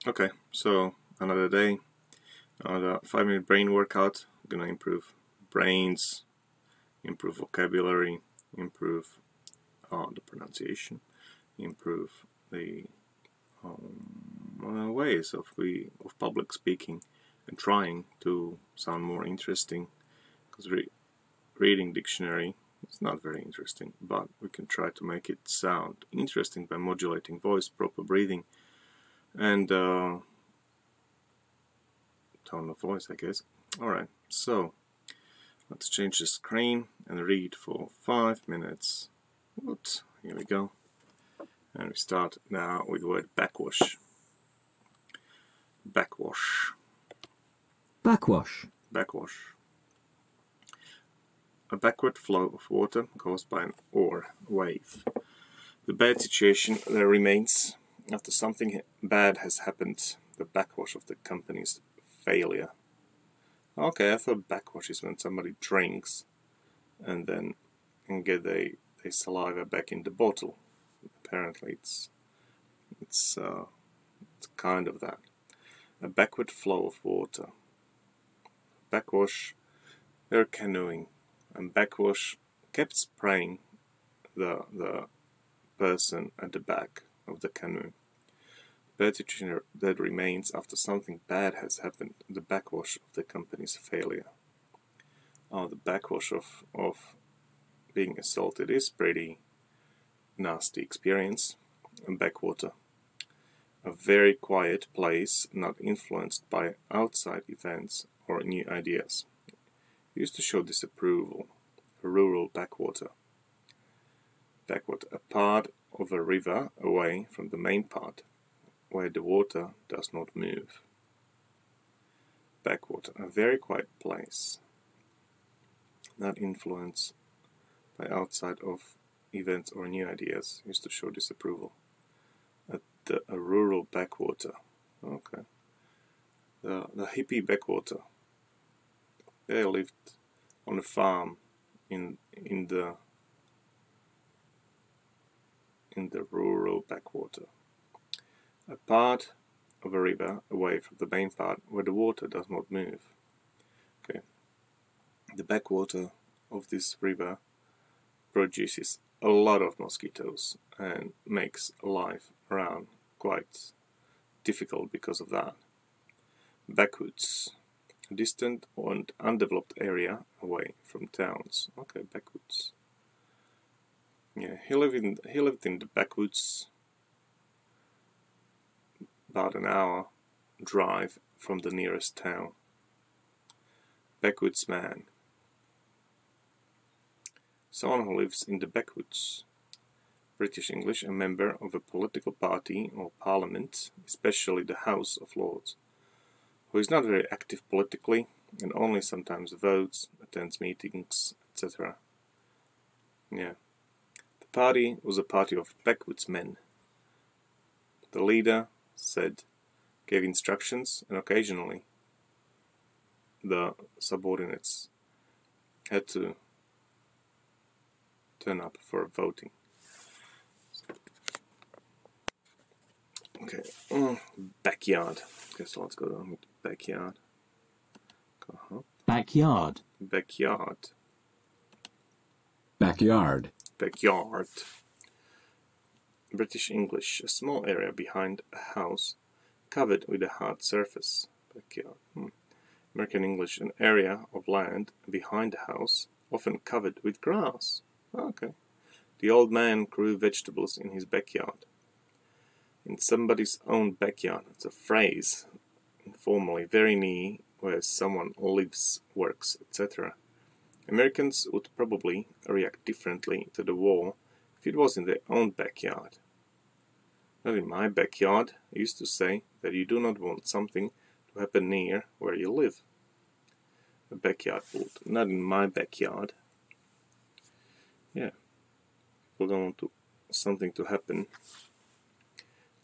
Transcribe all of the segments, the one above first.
Okay, so another day, another 5-minute brain workout. Gonna improve brains, improve vocabulary, improve the pronunciation, improve the ways of public speaking, and trying to sound more interesting. Because reading dictionary is not very interesting, but we can try to make it sound interesting by modulating voice, proper breathing, and tone of voice, I guess. Alright, so let's change the screen and read for 5 minutes. Whoops, here we go. And we start now with the word backwash. Backwash. Backwash. Backwash. A backward flow of water caused by an or wave. The bad situation that remains after something bad has happened. The backwash of the company's failure. Okay, I thought backwash is when somebody drinks and then get their saliva back in the bottle. Apparently it's kind of that. A backward flow of water. Backwash, they're canoeing, and backwash kept spraying the person at the back of the canoe. Bad situation that remains after something bad has happened. The backwash of the company's failure. Oh, the backwash of being assaulted is pretty nasty experience. And backwater. A very quiet place not influenced by outside events or new ideas. Used to show disapproval. A rural backwater. Backwater, a part of a river away from the main part, where the water does not move. Backwater, a very quiet place, not influenced by outside of events or new ideas. Used to show disapproval. A rural backwater. Okay. The hippie backwater. They lived on a farm in the rural backwater. A part of a river away from the main part where the water does not move. Okay. The backwater of this river produces a lot of mosquitoes and makes life around quite difficult because of that. Backwoods, a distant and undeveloped area away from towns. Okay, backwoods. Yeah, he lived in the backwoods, about an hour drive from the nearest town. Backwoods man. Someone who lives in the backwoods. British English, a member of a political party or parliament, especially the House of Lords, who is not very active politically and only sometimes votes, attends meetings, etc. Yeah. The party was a party of backwoods men. The leader gave instructions, and occasionally the subordinates had to turn up for voting. Okay, backyard. Okay, so let's go down with backyard. Backyard. Backyard. Backyard. Backyard. British English, a small area behind a house covered with a hard surface. Backyard. American English, an area of land behind a house, often covered with grass. Okay. The old man grew vegetables in his backyard. In somebody's own backyard. It's a phrase, informally, very near where someone lives, works, etc. Americans would probably react differently to the war if it was in their own backyard. Not in my backyard. I used to say that you do not want something to happen near where you live. A backyard would. Not in my backyard. Yeah. People don't want something to happen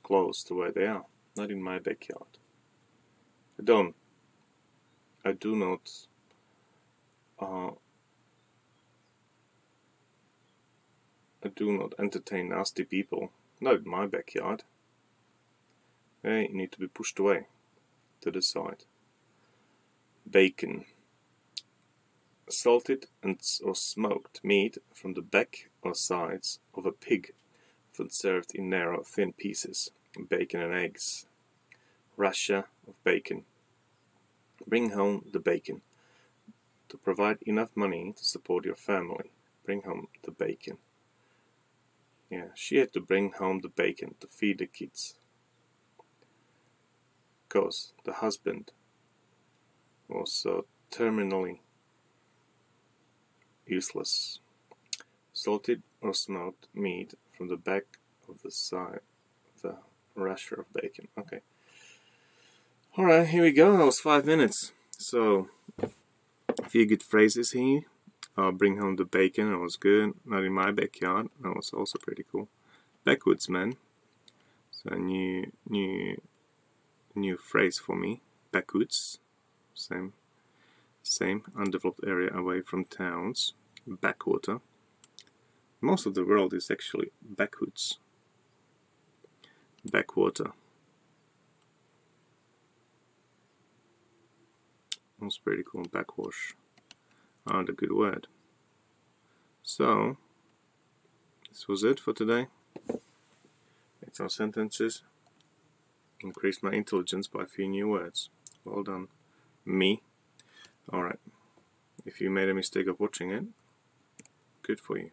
close to where they are. Not in my backyard. I do not entertain nasty people. Not in my backyard. They need to be pushed away to the side. Bacon. Salted or smoked meat from the back or sides of a pig, food served in narrow, thin pieces. Bacon and eggs. Rasher of bacon. Bring home the bacon. To provide enough money to support your family. Bring home the bacon. Yeah, she had to bring home the bacon to feed the kids. Because the husband was so terminally useless. Salted or smoked meat from the back of the side of the rasher of bacon. Okay. Alright, here we go. That was 5 minutes. So, a few good phrases here. Bring home the bacon. That was good. Not in my backyard. That was also pretty cool. Backwoods, man. So, new phrase for me. Backwoods. Same undeveloped area away from towns. Backwater. Most of the world is actually backwoods. Backwater. That's pretty cool. Backwash. The good word. So, this was it for today. Made some sentences. Increased my intelligence by a few new words. Well done. Me. Alright. If you made a mistake of watching it, good for you.